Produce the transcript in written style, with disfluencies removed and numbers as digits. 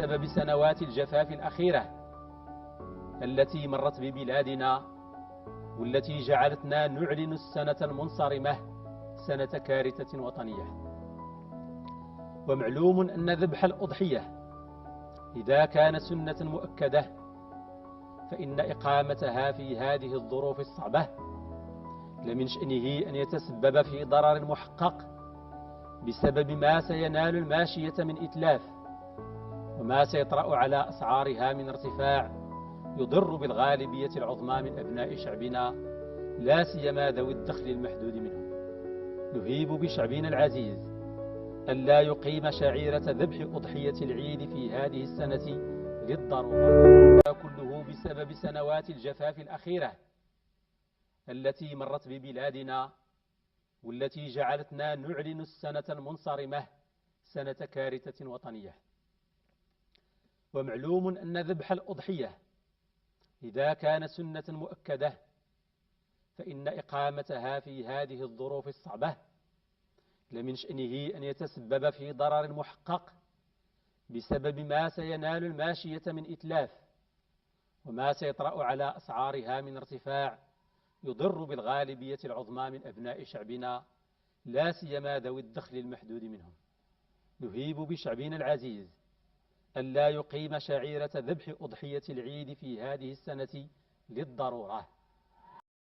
بسبب سنوات الجفاف الأخيرة التي مرت ببلادنا، والتي جعلتنا نعلن السنة المنصرمة سنة كارثة وطنية. ومعلوم أن ذبح الأضحية إذا كان سنة مؤكدة فإن إقامتها في هذه الظروف الصعبة لمن شأنه أن يتسبب في ضرر محقق بسبب ما سينال الماشية من إتلاف، وما سيطرأ على أسعارها من ارتفاع يضر بالغالبية العظمى من أبناء شعبنا، لا سيما ذوي الدخل المحدود منهم. نهيب بشعبنا العزيز ألا يقيم شعيرة ذبح أضحية العيد في هذه السنة للضرورة، كله بسبب سنوات الجفاف الأخيرة التي مرت ببلادنا، والتي جعلتنا نعلن السنة المنصرمة سنة كارثة وطنية. ومعلوم أن ذبح الأضحية إذا كان سنة مؤكدة فإن إقامتها في هذه الظروف الصعبة لمن شأنه أن يتسبب في ضرر محقق بسبب ما سينال الماشية من إتلاف، وما سيطرأ على أسعارها من ارتفاع يضر بالغالبية العظمى من أبناء شعبنا، لا سيما ذوي الدخل المحدود منهم. نهيب بشعبنا العزيز ألا يقيم شعيرة ذبح أضحية العيد في هذه السنة للضرورة.